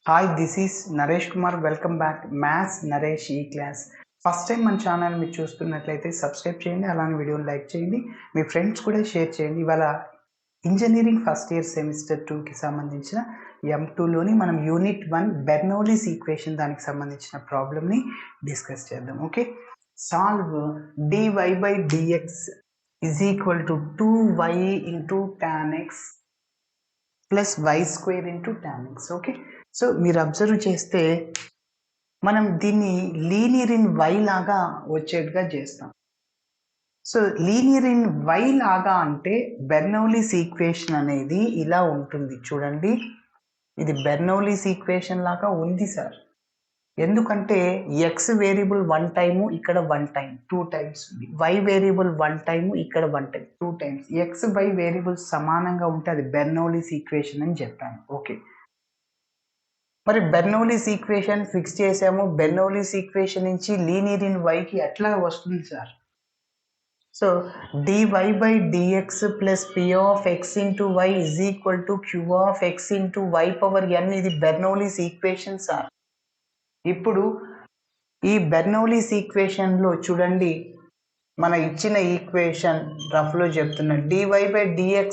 Hi, this is Naresh Kumar. Welcome back. Maths Naresh E-Class. First time మన channel మీరు చూస్తున్నట్లయితే subscribe చేయండి, అలానే వీడియోని లైక్ చేయండి, మీ ఫ్రెండ్స్ కూడా షేర్ చేయండి. ఇవాళ ఇంజనీరింగ్ ఫస్ట్ ఇయర్ సెమిస్టర్ 2కి సంబంధించిన M2లోని మనం యూనిట్ 1 బెర్నౌలీస్ ఈక్వేషన్ దానికి సంబంధించిన ప్రాబ్లమ్ని డిస్కస్ చేద్దాం. Okay, solve dy by dx is equal to 2y into tan x plus y square into tan x. Okay, so మీరు అబ్జర్వ్ చేస్తే మనం దీన్ని లీనియర్ ఇన్ వై లాగా వచ్చేట్టుగా చేస్తాం. సో లీనియర్ ఇన్ వై లాగా అంటే బెర్నౌలీస్ ఈక్వేషన్ అనేది ఇలా ఉంటుంది. చూడండి, ఇది బెర్నౌలీస్ ఈక్వేషన్ లాగా ఉంది సార్. ఎందుకంటే ఎక్స్ వేరియబుల్ 1 టైము, ఇక్కడ 1 టైం 2 టైమ్స్ ఉంది. వై వేరియబుల్ 1 టైము, ఇక్కడ 1 time 2 times. X y variable సమానంగా ఉంటే అది బెర్నౌలీస్ ఈక్వేషన్ అని చెప్పాను. ఓకే, మరి బెర్నౌలీస్ ఈక్వేషన్ ఫిక్స్ చేసాము. బెర్నౌలీస్ ఈక్వేషన్ నుంచి లీనియర్ ఇన్ వైకి ఎట్లా వస్తుంది sir? So dy by dx plus p of x into why is equal to q of x into y power n. ఇది Bernoulli's equation sir. ఇప్పుడు ఈ Bernoulli's ఈక్వేషన్లో చూడండి, మన ఇచ్చిన ఈక్వేషన్ రఫ్లో చెప్తున్నా, dy by dx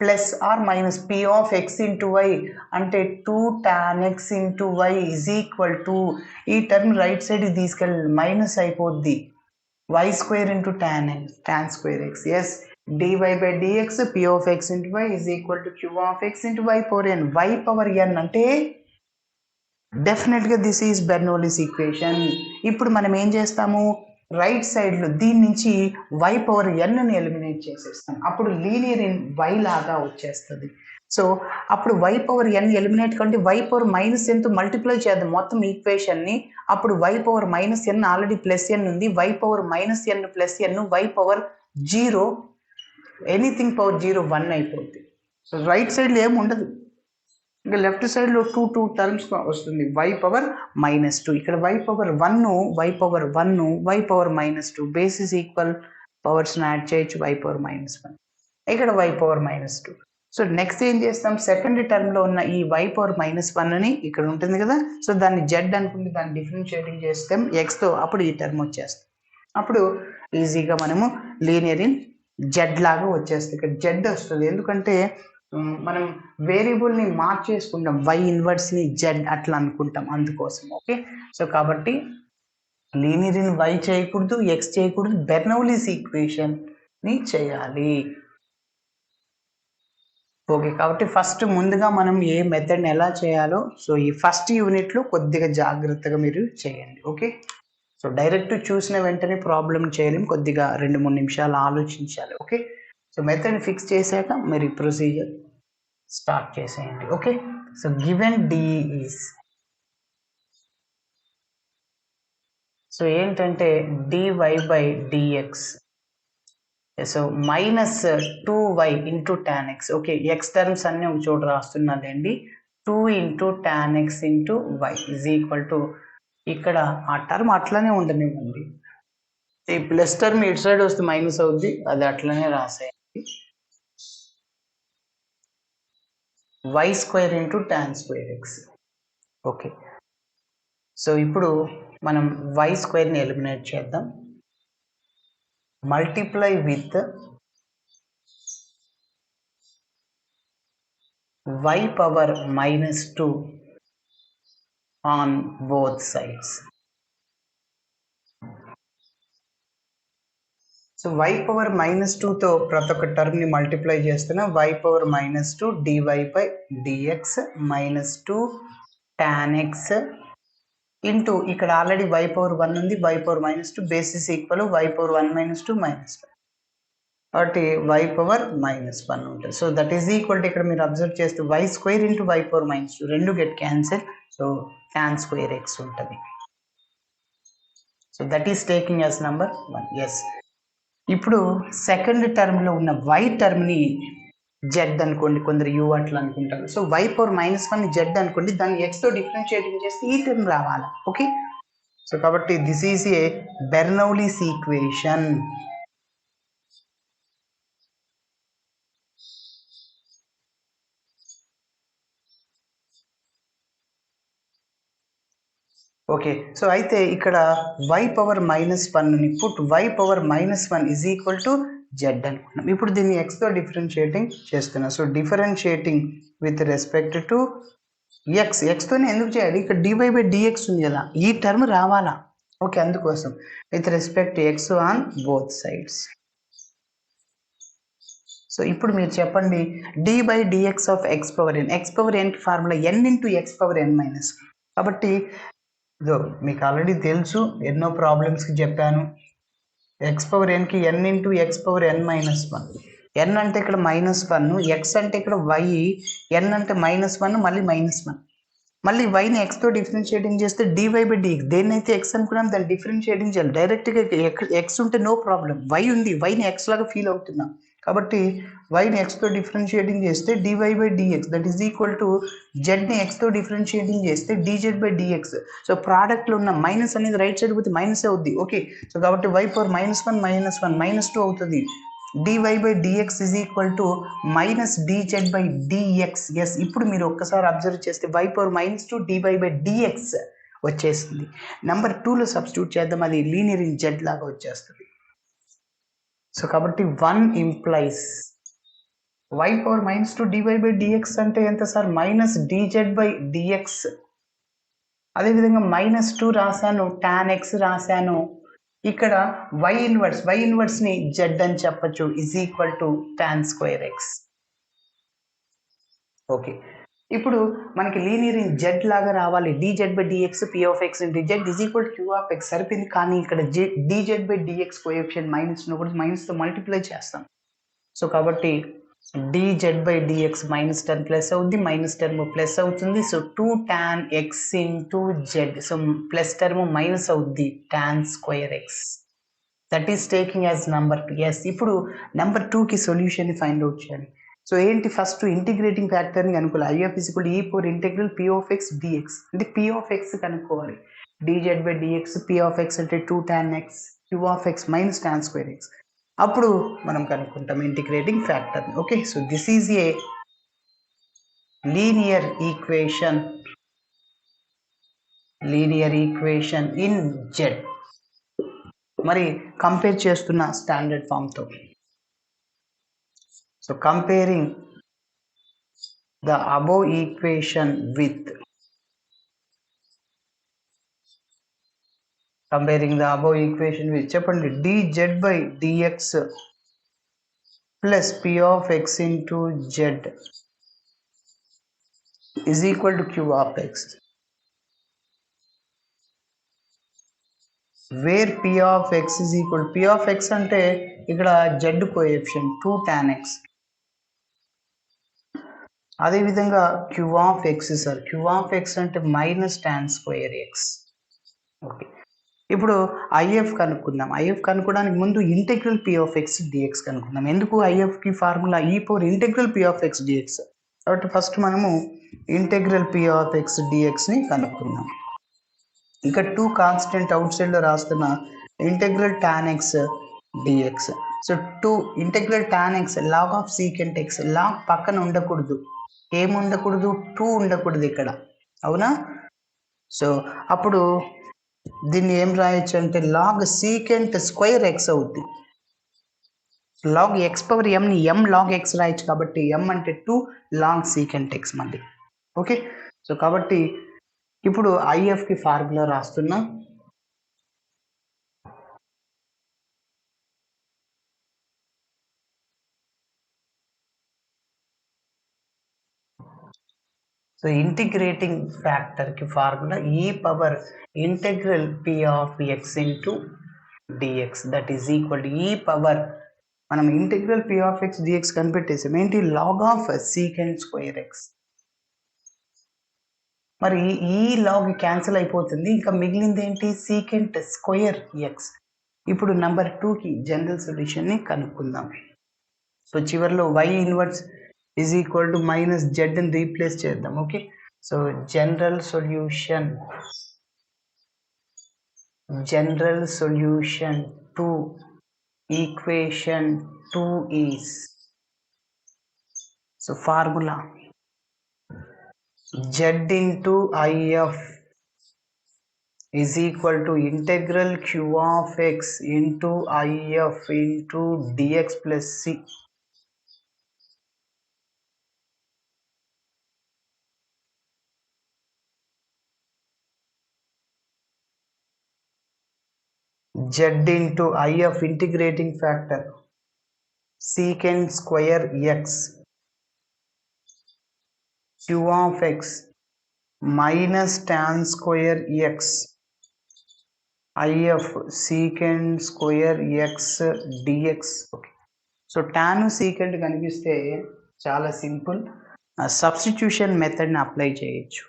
plus or minus p of x into y అంటే 2 tan x into why is equal to, ఈ term right side తీసుకెళ్ళి మైనస్ అయిపోద్ది, y square into tan square x. Yes, dy by dx p of x into why is equal to q of x into y power n. y power n అంటే డెఫినెట్గా this is Bernoulli's equation. ఇప్పుడు మనం ఏం చేస్తాము, right సైడ్లో దీని నుంచి y power ఎన్ని ఎలిమినేట్ చేసేస్తాం. అప్పుడు లీనియర్ ఇన్ వై లాగా వచ్చేస్తుంది. సో అప్పుడు వై పవర్ ఎన్ ఎలిమినేట్ కంటే వై పవర్ మైనస్ ఎన్తో మల్టిప్లై చేద్దాం మొత్తం ఈక్వేషన్ని. అప్పుడు y power minus n already plus n ఉంది, y power minus n plus n, y power 0, anything power 0 1 అయిపోద్ది. సో రైట్ సైడ్లో ఏమి ఉండదు, ఇంకా లెఫ్ట్ సైడ్లో 2 టర్మ్స్ వస్తుంది. వై పవర్ -2, ఇక్కడ y power 1, y power 1, y power -2, bases equal పవర్స్ని యాడ్ చేయొచ్చు. వై పవర్ -1, ఇక్కడ వై పవర్ -2. సో నెక్స్ట్ ఏం చేస్తాం, సెకండ్ టర్మ్లో ఉన్న ఈ వై పవర్ -1ని ఇక్కడ ఉంటుంది కదా, సో దాన్ని జెడ్ అనుకుంటే దాన్ని డిఫరెన్షియేటింగ్ చేస్తాం ఎక్స్తో, అప్పుడు ఈ టర్మ్ వచ్చేస్తాం. అప్పుడు ఈజీగా మనము లీనియర్ ఇన్ జెడ్ లాగా వచ్చేస్తుంది. ఇక్కడ జెడ్ వస్తుంది ఎందుకంటే మనం వేరియబుల్ని మార్చేసుకుంటాం, వై ఇన్వర్స్ని జెడ్ అట్లా అనుకుంటాం, అందుకోసం. ఓకే, సో కాబట్టి లీనియర్ ఇన్ వై చేయకూడదు, ఎక్స్ చేయకూడదు, బెర్నౌలీస్ ఈక్వేషన్ని చేయాలి. ఓకే, కాబట్టి ఫస్ట్ ముందుగా మనం ఏ మెథడ్ని ఎలా చేయాలో, సో ఈ ఫస్ట్ యూనిట్లో కొద్దిగా జాగ్రత్తగా మీరు చేయండి. ఓకే, సో డైరెక్ట్ చూసిన వెంటనే ప్రాబ్లం చేయలేం, కొద్దిగా 2-3 నిమిషాలు ఆలోచించాలి. ఓకే, సో మెథడ్ ఫిక్స్ చేశాక మీరు ప్రొసీజర్ స్టార్ట్ చేసేయండి. Okay, so given D is, so ఏంటంటే dy by dx, so minus 2y into tan x. Okay, x terms అన్నీ ఒక చోట రాస్తున్నానండి. 2 into tan x into y is equal to, ఇక్కడ ఆ టర్మ్ అట్లనే ఉండనివ్వండి, ఈ ప్లస్ టర్మ్ ఇటు సైడ్ వస్తే మైనస్ అవుద్ది, అది అట్లనే రాసేయండి. Y square into tan square x. Okay, so ఇప్పుడు మనం వై స్క్వేర్ని ఎలిమినేట్ చేద్దాం. Multiply with y power -2 on both sides. So y power -2తో ప్రతి ఒక్క టర్మ్ని మల్టిప్లై చేస్తున్నా. y power -2 dy by dx -2 tan x into ఇక్కడ ఆల్రెడీ y పవర్ 1 ఉంది, y power -2 bases equal y power 1 -2 -1, కాబట్టి y పవర్ -1 ఉంటుంది. So that is equal to, ఇక్కడ మీరు అబ్జర్వ్ చేస్తే y square into y power -2 రెండు get cancel, so tan square x ఉంటుంది. So that is taking as number 1. Yes, ఇప్పుడు second టర్మ్లో ఉన్న y టర్మ్ని జెడ్ అనుకోండి, కొందరు యూ అట్లా అనుకుంటారు. సో y పవర్ -1 జెడ్ అనుకోండి, దాన్ని ఎక్స్తో డిఫరెన్షియేటింగ్ చేస్తే ఈ టర్మ్ రావాలి. ఓకే, సో కాబట్టి this is a Bernoulli's equation. Okay. So, అయితే ఇక్కడ y పవర్ -1ని put y power -1 is equal to z అనుకున్నాం. ఇప్పుడు దీన్ని xతో డిఫరెన్షియేటింగ్ చేస్తున్నా. So, differentiating with respect to xతోనే ఎందుకు చేయాలి? ఇక్కడ dy/dx ఉంది కదా! ఈ టర్మ్ రావాలా? ఓకే. అందుకోసం with respect to x on both sides. So, ఇప్పుడు మీరు చెప్పండి d/dx of x power n. x power nకి formula n into x power n minus. కాబట్టి ఇదో మీకు ఆల్రెడీ తెలుసు, ఎన్నో ప్రాబ్లమ్స్కి చెప్పాను. ఎక్స్ పవర్ ఎన్కి n into x power n -1. N అంటే ఇక్కడ -1, ఎక్స్ అంటే ఇక్కడ వై, ఎన్ అంటే -1 మళ్ళీ -1. మళ్ళీ వైని ఎక్స్తో డిఫరెన్షియేటింగ్ చేస్తే dy/dx. దేన్నైతే ఎక్స్ అనుకున్నాం దాన్ని డిఫరెన్షియేటింగ్ చేయాలి. డైరెక్ట్గా ఎక్స్ ఉంటే నో ప్రాబ్లం. వై ఉంది, వైని ఎక్స్ లాగా ఫీల్ అవుతున్నాం కాబట్టి వైని ఎక్స్తో డిఫరెన్షియేటింగ్ చేస్తే dy/dx that is equal to జెడ్ని ఎక్స్తో డిఫరెన్షియేటింగ్ చేస్తే dz/dx. సో ప్రోడక్ట్లో ఉన్న మైనస్ అనేది రైట్ సైడ్ పోతే మైనస్ అవుద్ది. ఓకే. సో కాబట్టి y పవర్ -1 -2 అవుతుంది. dy/dx is equal to -dz/dx. Yes, ఇప్పుడు మీరు ఒక్కసారి అబ్జర్వ్ చేస్తే y పవర్ -2 dy/dx వచ్చేసింది. నెంబర్ 2లో సబ్స్టిట్యూట్ చేద్దాం, అది లీనియర్ ఇన్ జెడ్ లాగా వచ్చేస్తుంది. సో కాబట్టి 1 ఇంప్లైస్ y పవర్ -2 dy/dx అంటే ఎంత సార్? -dz/dx. అదేవిధంగా -2 రాశాను, tan x రాశాను. ఇక్కడ y ఇన్వర్స్ని z అని చెప్పచ్చు is equal to tan²x. Okay. ఇప్పుడు మనకి లీనియర్ ఇన్ జెడ్ లాగా రావాలి. dz/dx p(x) z is equal to q(x) సరిపోయింది. కానీ ఇక్కడ dz/dx కోఎఫిషియంట్ మైనస్ ఉన్నప్పుడు మైనస్తో మల్టిప్లై చేస్తాం. సో కాబట్టి dz/dx -10 ప్లస్ అవుద్ది, మైనస్ టర్మ్ ప్లస్ అవుతుంది. So 2 tan x into z. So plus term minus అవుద్ది tan²x. That is taking as number 2. Yes, ఇప్పుడు నెంబర్ 2కి సొల్యూషన్ని ఫైండ్ అవుట్ చేయాలి. సో ఏంటి? ఫస్ట్ ఇంటిగ్రేటింగ్ ఫ్యాక్టర్ని కనుక్కోవాలి. IF e⁻∫ p(x) dx అంటే p(x) కనుక్కోవాలి. dz/dx p(x) అంటే 2 tan x q(x) minus tan²x. అప్పుడు మనం కనుక్కుంటాం integrating factor. Okay. So this is a linear equation in z. మరి కంపేర్ చేస్తున్న స్టాండర్డ్ ఫామ్తో. So comparing the above equation with చెప్పండి dz/dx plus p(x) into z is equal to q(x). Where p(x) is equal p(x) అంటే ఇక్కడ z coefficient 2 tan x. అదేవిధంగా q(x) sir, q(x) అంటే -tan²x. Okay. ఇప్పుడు IF కనుక్కుందాం. IF కనుక్కోవడానికి ముందు integral p(x) dx కనుక్కుందాం. ఎందుకు? IFకి ఫార్ములా e⁻∫p(x) dx. కాబట్టి ఫస్ట్ మనము ఇంటెగ్రల్ p(x) dxని కనుక్కుందాం. ఇక్కడ 2 కాన్స్టెంట్ అవుట్ సైడ్లో రాస్తున్న integral tan x dx. So 2 integral tan x log of secant x. Log పక్కన ఉండకూడదు. ఏముండకూడదు? 2 ఉండకూడదు ఇక్కడ, అవునా? సో అప్పుడు దీన్ని ఏం రాయొచ్చు అంటే లాగ్ సీకెంట్ స్క్వేర్ x అవుద్ది. లాగ్ x పవర్ mని m log x రాయొచ్చు కాబట్టి m అంటే 2 లాగ్ సీకెంట్ x మళ్ళీ. ఓకే. సో కాబట్టి ఇప్పుడు IFకి ఫార్ములా రాస్తున్నా. సో ఇంటిగ్రేటింగ్ ఫ్యాక్టర్కి formula e⁻∫p(x) into dx that is equal to మనం ఇంటిగ్రల్ p(x) dx కనిపెట్టేసాం. ఏంటి? Log of secant square x. మరి ఈ లాగ్ క్యాన్సిల్ అయిపోతుంది, ఇంకా మిగిలింది ఏంటి? Secant square x. ఇప్పుడు నెంబర్ 2కి జనరల్ సొల్యూషన్ని కనుక్కుందాం. సో చివరిలో y inverse is equal to -z ని రీప్లేస్ చేద్దాం. Okay. So general solution to equation 2 is, so formula z into IF is equal to integral q of x into IF into dx plus c. Z into IF integrating factor secant square x q of x minus tan square x IF secant square x dx. Okay. So tan secant కనిపిస్తే చాలా simple, substitution మెథడ్ని apply చేయొచ్చు.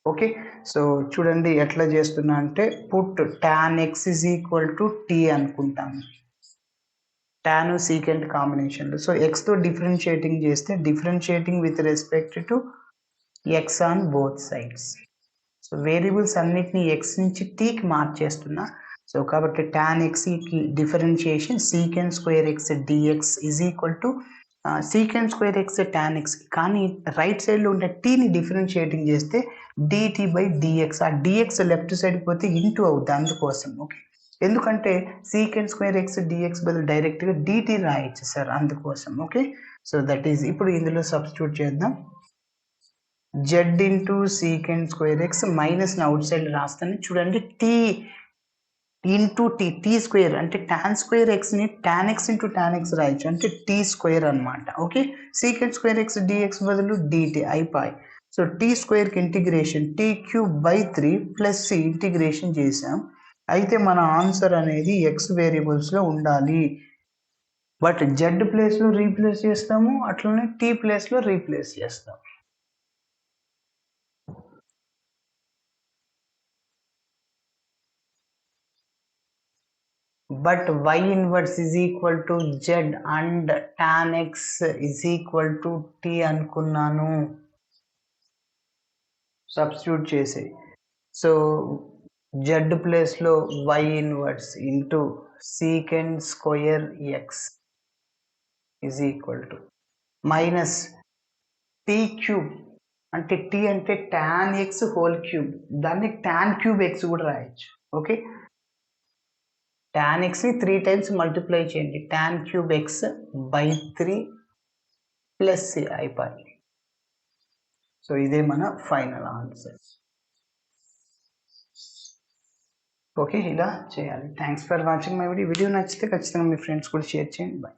Okay, so చూడండి ఎట్లా చేస్తున్నా అంటే put tan x is equal to t అనుకుంటాము tan secant కాంబినేషన్లో. సో ఎక్స్తో డిఫరెన్షియేటింగ్ చేస్తే differentiating with respect to x on both sides. So variables అన్నిటినీ ఎక్స్ నుంచి టీకి మార్చేస్తున్నా. సో కాబట్టి టాన్ ఎక్స్కి differentiation secant square x dx is equal to secant square x tan x. కానీ రైట్ సైడ్లో ఉండే టీని డిఫరెన్షియేటింగ్ చేస్తే డిటీ బై డిఎక్స్, ఆ డిఎక్స్ లెఫ్ట్ సైడ్ పోతే ఇంటూ అవుతుంది అందుకోసం. ఓకే, ఎందుకంటే సీకెంట్ స్క్వేర్ ఎక్స్ డిఎక్స్ బదులు డైరెక్ట్గా డిటీ రాయొచ్చు సార్, అందుకోసం. ఓకే, సో దట్ ఈజ్ ఇప్పుడు ఇందులో సబ్స్టిట్యూట్ చేద్దాం. Z into secant square x minus outside రాస్తాను. చూడండి t into t, t square అంటే టాన్ స్క్వేర్ ఎక్స్ని tan x into tan x రాయొచ్చు, అంటే టీ స్క్వేర్ అనమాట. Okay, secant square x dx బదులు డిటీ అయిపోయి. సో టీ స్క్వేర్కి integration t cube by 3 plus c integration చేసాం. అయితే మన ఆన్సర్ అనేది ఎక్స్ వేరియబుల్స్లో ఉండాలి, బట్ జెడ్ ప్లేస్లో రీప్లేస్ చేస్తాము, అట్లనే టీ ప్లేస్లో రీప్లేస్ చేస్తాం. But y inverse is equal to Z and tan X is equal to tea అనుకున్నాను సబ్స్టిట్యూట్ చేసి. సో జెడ్ ప్లేస్లో y inverse into secant square X is equal to minus tea cube, అంటే tea అంటే tan X whole cube, దాన్ని tan cube X కూడా రాయొచ్చు. Okay, tan x ని 3 times multiply చేయండి, tan cube X by 3 plus C అయిపోయి. So ఇదే మన ఫైనల్ ఆన్సర్. ఓకే, ఇలా చేయాలి. Thanks for watching my video. Video నచ్చితే ఖచ్చితంగా మీ ఫ్రెండ్స్ కూడా షేర్ చేయండి. బాయ్.